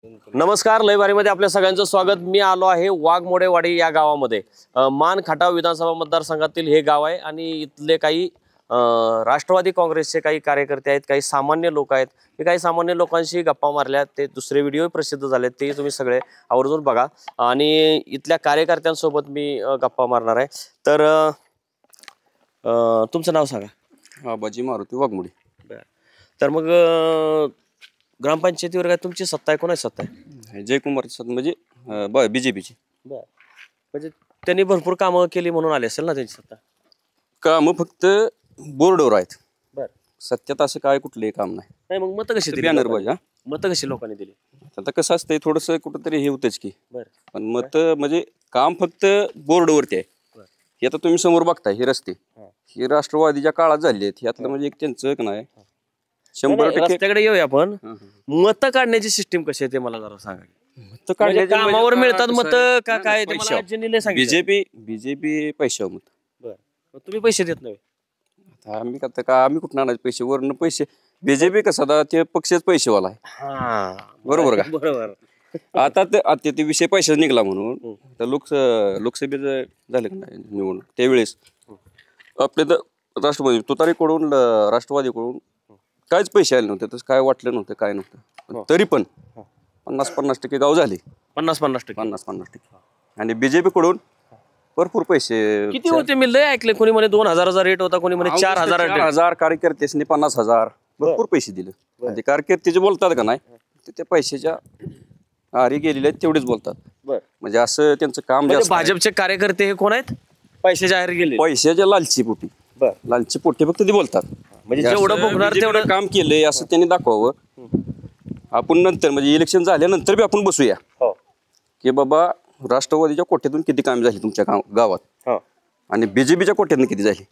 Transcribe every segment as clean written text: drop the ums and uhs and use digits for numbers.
नमस्कार, लयबारीमध्ये आपल्या सगळ्यांचं स्वागत। मी आलो आहे वाघमोडेवाडी या गावामध्ये। मान खटाव विधानसभा मतदारसंघातील हे गाव आहे आणि इथले काही राष्ट्रवादी काँग्रेसचे काही कार्यकर्ते आहेत, काही सामान्य लोक आहेत। हे काही सामान्य लोकांशी गप्पा मारल्या, ते दुसरे व्हिडिओ प्रसिद्ध झाले, ते तुम्ही सगळे आवर्जून बघा आणि इथल्या कार्यकर्त्यांसोबत मी गप्पा मारणार आहे। तर तुमचं नाव सांगा। बाजी मारुती वाघमोडी। तर मग ग्रामपंचायतीवर काय तुमची सत्ता आहे, कोणाची सत्ता आहे? जयकुमार म्हणजे बीजेपीची। म्हणजे त्यांनी भरपूर कामं केली म्हणून आले असेल ना त्यांची सत्ता? काम फक्त बोर्डवर आहेत, बर सत्यात असं काय कुठलंही काम नाही। नाही, मग मतं कशी दिली? बॅनर पाहिजे। मतं कशी लोकांनी दिली? आता कसं असतंय, थोडंसं कुठंतरी हे होतंच की, बर पण मत म्हणजे काम फक्त बोर्डवरती आहे। बर हे आता तुम्ही समोर बघताय, हे रस्ते हे राष्ट्रवादीच्या काळात झाले आहेत। यातलं म्हणजे एक त्यांचं एक नाही 100% रस्त्याकडे येऊया आपण। मतं काढण्याची सिस्टीम कशी आहे ते मला जरा सांगा। मत म्हणजे कामावर मिळतात मतं का काय ते मला आजींनी नाही सांगितलं। बीजेपी पैशावर मत। बर, मग तुम्ही पैसे देत नाही? आता आम्ही कुठं आणायचे पैसे? वरनं पैसे बीजेपी कसं आता ते पक्षच पैसेवाला आहे, बरोबर का? बरोबर। आता ते विषय पैशाचा निघाला म्हणून तर लोकसभेचं झालं का नाही निवडणूक, त्यावेळेस आपले तर राष्ट्रवादी तुतारीकडून राष्ट्रवादीकडून काहीच पैसे आले नव्हते, तसं काय वाटलं नव्हतं, काय नव्हतं। तरी पण 50-50% गाव झाले। 50-50%। आणि बीजेपी कडून भरपूर पैसे किती होते? मी लय ऐकले, कोणी म्हणे 2000 रेट होता, कोणी म्हणे 4000 4,000 कार्यकर्त्यांनी 50,000 भरपूर पैसे दिले। म्हणजे कार्यकर्ते जे बोलतात का नाही ते त्या पैशाच्या आरी गेलेले आहेत, तेवढेच बोलतात। म्हणजे असं त्यांचं काम जास्त। भाजपचे कार्यकर्ते हे कोण आहेत? पैसे जाहीर गेले, पैशाच्या लालची पोटी फक्त ते बोलतात। म्हणजे जेवढं बघणार तेवढं काम केलंय असं त्यांनी दाखवावं। आपण नंतर म्हणजे इलेक्शन झाल्यानंतर बी आपण बसूया की बाबा राष्ट्रवादीच्या कोट्यातून किती काम झाली तुमच्या गावात आणि बीजेपीच्या कोट्यातून किती झाली।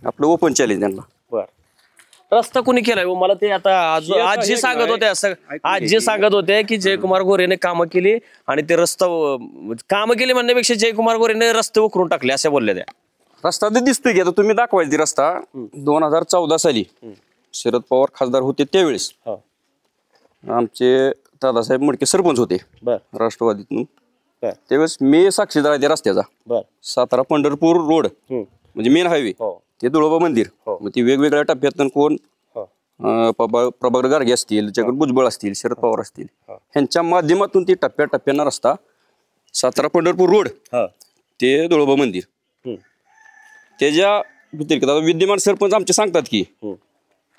आपलं ओपन चॅलेंज त्यांना। रस्ता कोणी केलाय? मला ते आता आजी सांगत होते की जयकुमार गोरेने कामं केली आणि ते रस्ता कामं केली म्हणण्यापेक्षा जयकुमार गोरेने रस्ते उकरून टाकले असे बोलले त्या। रस्ता तर दिसतोय की, आता तुम्ही दाखवायचे रस्ता 2014 साली शरद पवार खासदार होते त्यावेळेस आमचे दादासाहेब मुडके सरपंच होते राष्ट्रवादीतून। त्यावेळेस मी साक्षीदार आहे त्या रस्त्याचा। सातारा पंढरपूर रोड म्हणजे मेन हायवे ते धुळोबा मंदिर, मग ती वेगवेगळ्या टप्प्यातून कोण प्रभाकर गारगे असतील, जगन भुजबळ असतील, शरद पवार असतील, ह्यांच्या माध्यमातून ती टप्प्याटप्प्यानं रस्ता सातारा पंढरपूर रोड ते धुळोबा मंदिर। त्याच्या व्यतिरिक्त विद्यमान सरपंच आमचे सांगतात की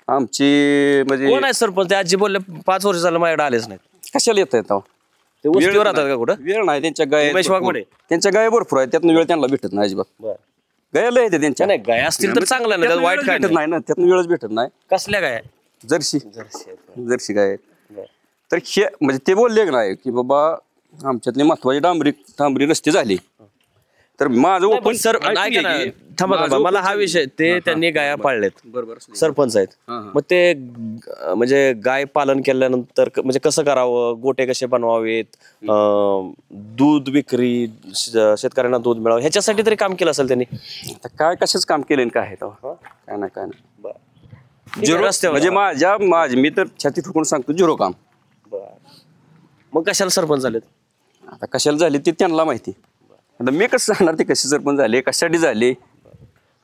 आमची म्हणजे कोण आहे सरपंच? ते आजी बोलले 5 वर्ष झालं माझ्याकडे आलेच नाहीत। कशाला येत आहेत? ते वस्तीवर राहतात का कुठं? वेळ नाही त्यांच्या गाय भरपूर आहे, त्यातून वेळ त्यांना भेटत नाही अजिबात। गायला येते त्यांच्या, नाही गाय असतील तर चांगलं नाही, त्यात वाईट काय नाही ना, त्यातून वेळच भेटत नाही। कसल्या गाय? जर्सी गाय। तर हे म्हणजे ते बोलले नाही की बाबा आमच्यातले महत्वाचे डांबरी रस्ते झाले तर माझं ओपन थांबा, मला हा विषय ते त्यांनी गाया पाळलेत, सरपंच आहेत, मग ते म्हणजे गाय पालन केल्यानंतर म्हणजे कसं करावं, गोटे कसे बनवावेत, दूध विक्री, शेतकऱ्यांना दूध मिळावं, ह्याच्यासाठी तरी काम केलं असेल त्यांनी। काय कशाच काम केलं काय आहे काय नाही झिरो रस्त्यावर म्हणजे मी तर छाती ठोकून सांगतो झिरो काम। मग कशाला सरपंच झालेत? आता कशाला झाले ते त्यांना माहिती। आता मी कसं सांगणार ते कसे सरपंच झाले, कशासाठी झाले?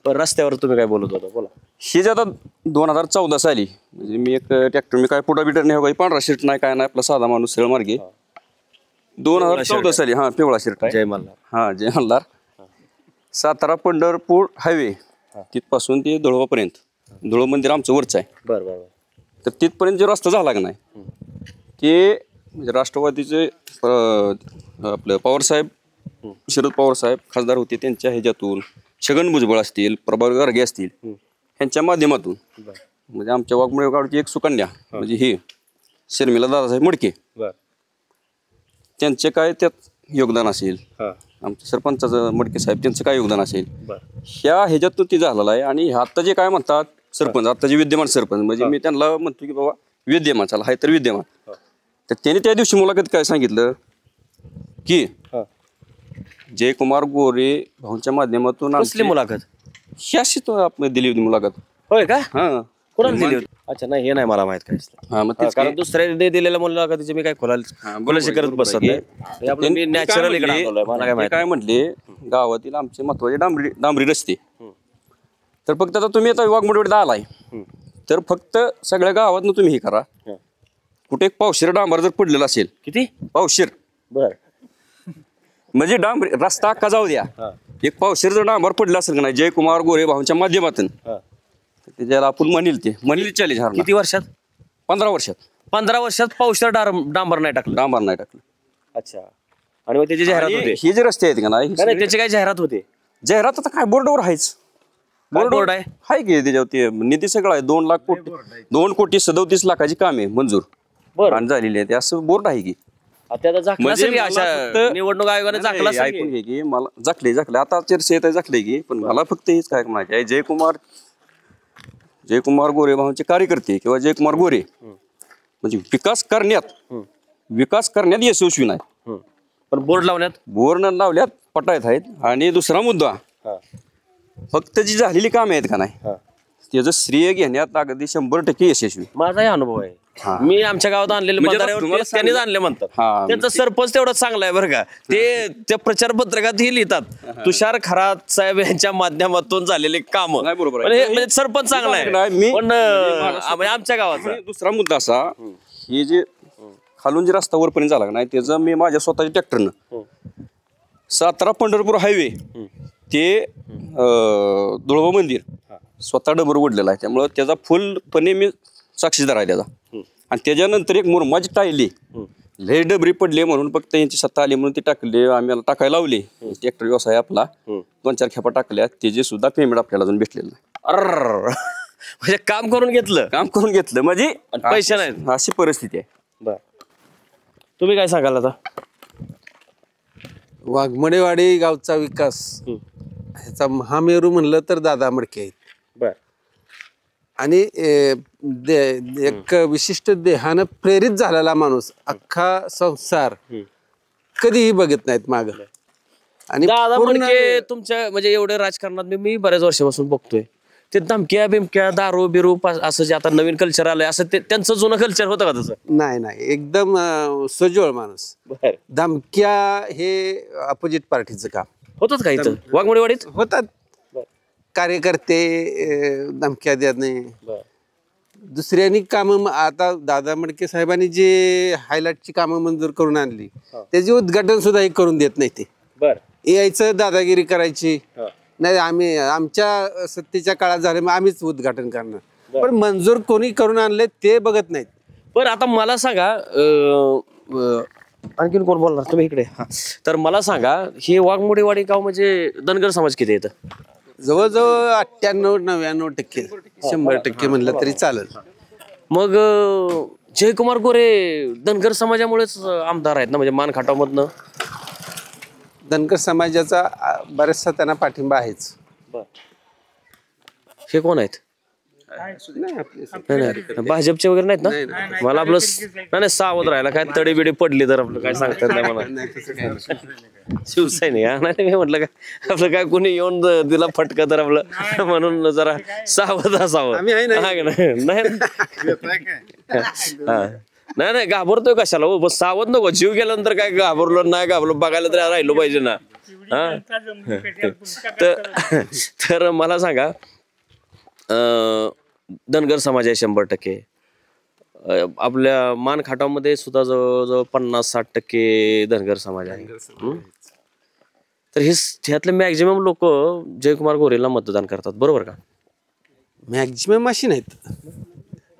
पण रस्त्यावर तुम्ही काय बोलत होता, बोला। हे जे आता 2014 साली म्हणजे मी एक ट्रॅक्टर, मी काय पुढा बिटर नाही, काही पांढरा शर्ट नाही, काय नाही, आपला साधा माणूस सरळ मार्गे 2014 साली पिवळा शर्ट आहे, जय मल्हार। जय मल्हार। सातारा पंढरपूर हायवे तिथपासून ते धुळोबापर्यंत, धुळो मंदिर आमचं वरचं आहे, तर तिथपर्यंत जो रस्ता झाला का नाही ते म्हणजे राष्ट्रवादीचे आपलं पवारसाहेब, शरद पवार साहेब खासदार होते त्यांच्या ह्याच्यातून, छगन भुजबळ असतील, प्रभाकर गारगे असतील, ह्यांच्या माध्यमातून म्हणजे आमच्या वाघमोडे गावची एक सुकन्या म्हणजे हे शर्मिला दादासाहेब मुडके, त्यांचे काय त्यात योगदान असेल, आमच्या सरपंचाचं मुडके साहेब त्यांचं काय योगदान असेल, ह्या ह्याच्यातून ती झालेला आहे। आणि आता जे काय म्हणतात सरपंच, आता जे विद्यमान सरपंच, म्हणजे मी त्यांना म्हणतो की बाबा विद्यमान चला हाय तर विद्यमान, तर त्यांनी त्या दिवशी मुलाखत काय सांगितलं की जयकुमार गोरे भाऊंच्या माध्यमातून कसली मुलाखत? ह्याशी तो आपण दिली होती मुलाखत। होय का? कोणाला दिली होती? अच्छा नाही हे नाही मला माहित काय हा मग तेच कारण दुसऱ्याने दिलेलं म्हणलं का तिचे मी काय खोलाशी करत बसत नाही हे आपलं मी नॅचरल इकडे आणलंय, मला काय माहित काय म्हटले गावातील आमचे महत्वाचे डांबरी रस्ते तर फक्त आता तुम्ही आता वाघमोडीवर आलाय तर फक्त सगळ्या गावातनं तुम्ही हे करा कुठे एक पावशेर डांबर जर पडलेला असेल किती पावशेर बर म्हणजे डांबरी रस्ता अख्खा जाऊ द्या एक पावशेर जर डांबर पडला असेल का नाही जयकुमार गोरे भाऊंच्या माध्यमातून ते ज्याला आपण म्हणील चॅलेंज हार किती वर्षात 15 वर्षात 15 वर्षात पावसाळा डांबर नाही टाकलं डांबर नाही टाकलं अच्छा आणि मग त्याची जाहिरात होते हे जे रस्ते आहेत का नाही नाही त्याची काय जाहिरात होते जाहिरात आता काय बोर्डवर आहेच बोर्ड आहे हाय की त्याच्यावरती निधी सगळं आहे 2,37,37,00,000 कामे मंजूर बरं आणि झालेली आहे ते असं बोर्ड आहे की त्याचा झाकला म्हणजे असेल की मला अशा फक्त- निवडणूक आयोगाने झाकला असेल की? ऐकून घे की मला जखले आता चर्चा येत आहे जखले की पण मला फक्त हेच काय म्हणायचे आहे जयकुमार गोरे भाऊंचे कार्यकर्ते किंवा जयकुमार गोरे म्हणजे विकास करण्यात यशस्वी नाही पण बोर्ड लावण्यात बोर्ड लावल्यात पटायत आहेत आणि दुसरा मुद्दा फक्त जी झालेली कामे आहेत का नाही त्याचं श्रेय घेण्यात अगदी 100% यशस्वी माझाही अनुभव आहे मी आमच्या गावात आणलेले म्हणजे बंधाऱ्यावर तुम्हाला तेच त्यांनीच आणले म्हणतात हा, त्यांचा सरपंच तेवढा चांगला आहे बरं का ते त्या प्रचार पत्रकातही लिहितात तुषार खरात साहेब यांच्या माध्यमातून झालेले काम नाही, बरोबर आहे. म्हणजे सरपंच चांगला आहे मी- पण आमच्या गावाचा आणि दुसरा मुद्दा असा हे जे खालून जे रस्ता वरपर्यंत झाला का नाही त्याचं मी माझ्या स्वतःच्या ट्रॅक्टरनं सातारा पंढरपूर हायवे ते धुळोबा मंदिर स्वतः डबर ओढलेला आहे त्यामुळं त्याचा फुलपणे मी साक्षीदार आहे त्याचा आणि त्याच्यानंतर एक मुरमाची टायली लय डबरी पडली म्हणून फक्त यांची सत्ता आली म्हणून ती टाकली आम्हाला टाकायला लावली ट्रॅक्टर व्यवसाय आपला 2-4 खेपा टाकल्या त्याचे सुद्धा पेमेंट आपल्याला अजून भेटलेलं नाही म्हणजे काम करून घेतलं म्हणजे पैसे नाहीत अशी परिस्थिती आहे बर तुम्ही काय सांगाल आता वाघमडेवाडी गावचा विकास ह्याचा महामेरू म्हणलं तर दादा मडके आहेत बर आणि एक विशिष्ट देहानं प्रेरित झालेला माणूस अख्खा संसार कधीही बघत नाहीत माग आणि दादा पूर्ण- म्हणजे तुमच्या म्हणजे एवढे राजकारणात मी बऱ्याच वर्षापासून बघतोय ते धमक्या बिमक्या दारू बिरू असं जे आता नवीन कल्चर आलंय असं त्यांचं जुनं कल्चर होतं का तसं नाही एकदम सजोळ माणूस बर धमक्या हे अपोजिट पार्टीचं काम होतच का इथं वाघमोडेवाडीत होतात कार्यकर्ते धमक्या देणे दुसऱ्यांनी कामं आता दादा मडके साहेबांनी जे हायलाइटची कामं मंजूर करून आणली त्याचे उद्घाटन सुद्धा हे करून देत नाही ते बर यायचं दादागिरी करायची नाही आम्ही आमच्या सत्तेच्या काळात झाले मग आम्हीच उद्घाटन करणार पण मंजूर कोणी करून आणले ते बघत नाहीत पण आता मला सांगा आणखीन कोण बोलणार तुम्ही इकडे तर मला सांगा हे वाघमोडेवाडी गाव म्हणजे धनगर समाज किती येतं जवळजवळ 98-99% 100% म्हणलं तरी चालेल मग जयकुमार गोरे धनगर समाजामुळेच आमदार आहेत ना म्हणजे मानखाटावमधनं धनगर समाजाचा बराचसा त्यांना पाठिंबा आहेच हे कोण आहेत नाही आपले नाही, नाही. भाजपचे वगैरे नाहीत ना मला आपलं नाही सावध राहायला काय तडी बिडी पडली तर आपलं काय सांगतात नाही मला शिवसैनिक नाही मी म्हटलं काय आपलं काय कोणी येऊन दिला फटका तर आपलं म्हणून जरा सावध असावं आम्ही आहे ना. हा की नाही नाही घाबरतोय कशाला हो बस सावध नको जीव गेल्यानंतर काय घाबरलो नाही घाबरलो बघायला तरी राहिलो पाहिजे ना तर मला सांगा धनगर समाज आहे 100%. आपल्या मानखाटामध्ये सुद्धा जवळजवळ 50-60% धनगर समाज आहे. तर ह्यातले मॅक्झिमम लोक जयकुमार गोरेला मतदान करतात बरोबर का? मॅक्झिमम अशी नाहीत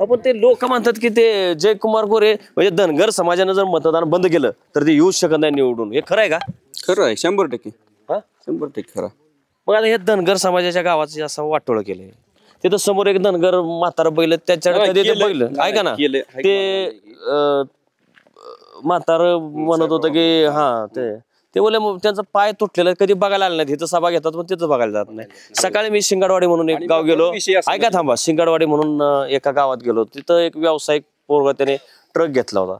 आपण ते लोक म्हणतात की ते जयकुमार गोरे म्हणजे धनगर समाजानं जर मतदान बंद केलं तर ते येऊच शकत नाही निवडून हे खरं आहे का? खरं आहे 100% हा 100% खरं. मग आता हे धनगर समाजाच्या गावाचं असं वाटोळं केलंय तिथं समोर एक धनगर म्हातारा बघितलं त्याच्याकडे कधी ते बघितलं ऐका ना ते म्हातार म्हणत होतं की हा ते बोले त्यांचा पाय तुटलेला कधी बघायला आलं नाही तिथं सभा घेतात पण तिथं बघायला जात नाही. सकाळी मी शिंगाडवाडी म्हणून एक गाव गेलो ऐका थांबा शिंगाडवाडी म्हणून एका गावात गेलो तिथं एक व्यावसायिक पोरगा त्याने ट्रक घेतला होता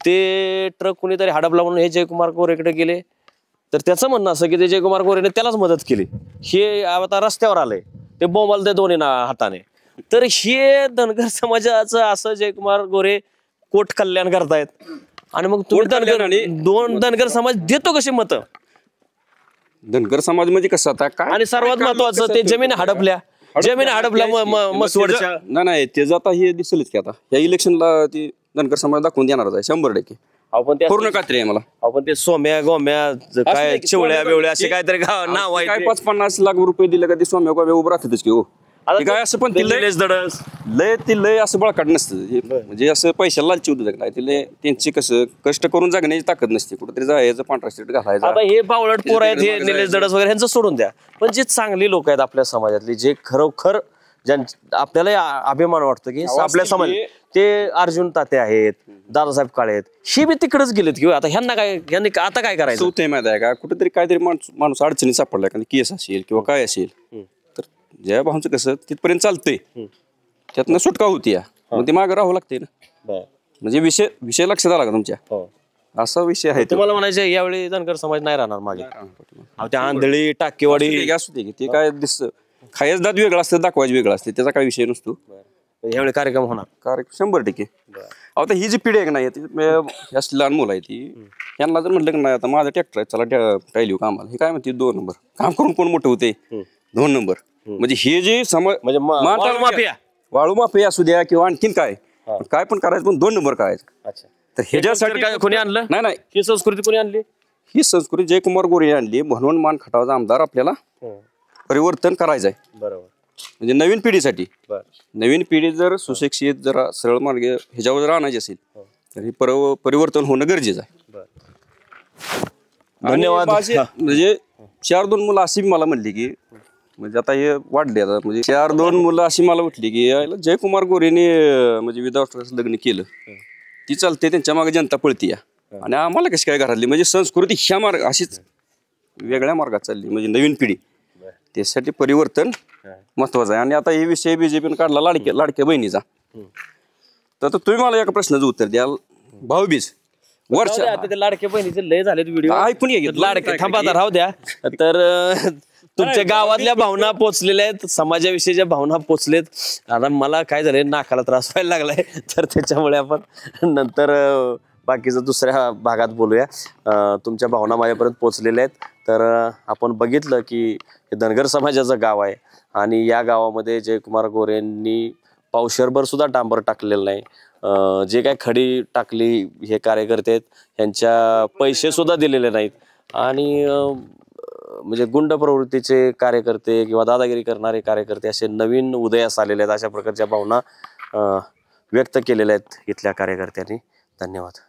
ते ट्रक कुणीतरी हडपला म्हणून हे जयकुमार गोरेकडे गेले तर त्याचं म्हणणं असं की ते जयकुमार गोरेने त्यालाच मदत केली हे आता रस्त्यावर आलंय ते बोंबाल ते दोन्ही हाताने तर हे धनगर समाजाचं असं जयकुमार गोरे कोट कल्याण करतायत आणि मग तुम्ही कोट कल्याण आणि दोन धनगर समाज देतो कशी मतं धनगर समाज म्हणजे कसं आता काय आणि सर्वात महत्वाचं ते जमीन हडपल्या मसवडच्या नाही त्याचं आता हे दिसेलच की आता या इलेक्शनला ती धनगर समाज दाखवून देणारच आहे 100%. आपण ते पूर्ण खात्री आहे मला. आपण ते सोम्या गोम्या काय चिवळ्या बिवळ्या असे काहीतरी नाव आहे काय ते. 50-50 लाख रुपये दिले का ते स्वामी उभं राहतातच की हो. आता ते काय असं पण ती निलेश दडस लय असं बळकाट नसतं म्हणजे असं पैशाला लालची उद्योग नाही तिला त्यांची कसं कष्ट करून जगण्याची ताकद नसते कुठेतरी जायचं पांढरा सीट घालायचं. आता हे बावळट पोर आहेत हे निलेश दडस वगैरे ह्यांचं सोडून द्या पण जे चांगली लोक आहेत आपल्या समाजातली जे खरोखर आपल्याला अभिमान वाटतो की आपल्या समाज ते अर्जुन ताते आहेत दादासाहेब काळे आहेत हे बी तिकडेच गेलेत किंवा आता ह्यांनी आता काय करायचं चौथे माहिती आहे का कुठेतरी काहीतरी माणूस अडचणी सापडला का केस असेल किंवा काय असेल तर जया भाऊंचं कसं तिथपर्यंत चालतंय त्यातनं सुटका होती मग ते मागे राहावं लागते ना म्हणजे विषय लक्षात आला का तुमच्या असा विषय आहे तुम्हाला म्हणायचं यावेळी धनगर समाज नाही राहणार मागे त्या आंधळी टाकेवाडी असू दे ते काय दिसतं खायच दात वेगळं असतं दाखवायचं वेगळं असते त्याचा काय विषय नसतो. यावेळी कार्यक्रम होणार कार्यक्रम 100%. आता ही जी पिढी आहे का नाही ती लहान मुलं आहे ती यांना जर म्हटलं की नाही आता माझा ट्रॅक्टर आहे चला टायली कामाला हे काय म्हणते 2 नंबर काम करून कोण मोठं होते 2 नंबर म्हणजे हे जे म्हणजे माफिया वाळू माफिया असू द्या किंवा आणखीन काय पण करायचं पण 2 नंबर करायचं. तर ह्याच्यासाठी कोणी आणलं नाही ही संस्कृती कोणी आणली ही संस्कृती जयकुमार गोरे आणली म्हणून मान खटावचा आमदार आपल्याला परिवर्तन करायचं आहे. बरोबर म्हणजे नवीन पिढीसाठी नवीन पिढी जर सुशिक्षित जरा सरळ मार्ग ह्याच्यावर जर आणायची असेल तर हे परिवर्तन होणं गरजेचं आहे. धन्यवाद. म्हणजे 4-2 मुलं अशी मला म्हणली की म्हणजे आता हे वाढले आता म्हणजे 4-2 मुलं अशी मला म्हटली की जयकुमार गोरेने म्हणजे विदाउट लग्न केलं ती चालते त्यांच्या मागे जनता पळती आणि आम्हाला कशी काय घरातली म्हणजे संस्कृती ह्या मार्ग अशीच वेगळ्या मार्गात चालली म्हणजे नवीन पिढी त्यासाठी परिवर्तन महत्वाचं आहे. आणि आता हे विषय बीजेपीने काढला लाडक्या बहिणीचा तर तुम्ही मला एका प्रश्नाचं उत्तर द्याल भाऊबीज लाडक्या बहिणीचे लय झालेत व्हिडिओ ऐकून घ्या लाडके थांबा राहू द्या तर तुमच्या गावातल्या भावना पोचलेल्या आहेत समाजाविषयीच्या भावना पोचलेत. आता मला काय झालंय नाकाला त्रास व्हायला लागलाय तर त्याच्यामुळे आपण नंतर बाकीचं दुसऱ्या भागात बोलूया. तुमच्या भावना माझ्यापर्यंत पोचलेल्या आहेत तर आपण बघितलं की हे धनगर समाजाचं गाव आहे आणि या गावामध्ये जयकुमार गोरेंनी पावशेरभर सुद्धा डांबर टाकलेलं नाही. जे काय खडी टाकली हे कार्यकर्ते आहेत ह्यांच्या पैसे सुद्धा दिलेले नाहीत आणि म्हणजे गुंड प्रवृत्तीचे कार्यकर्ते किंवा दादागिरी करणारे कार्यकर्ते असे नवीन उदयास आलेले आहेत. अशा प्रकारच्या भावना व्यक्त केलेल्या आहेत इथल्या कार्यकर्त्यांनी. धन्यवाद.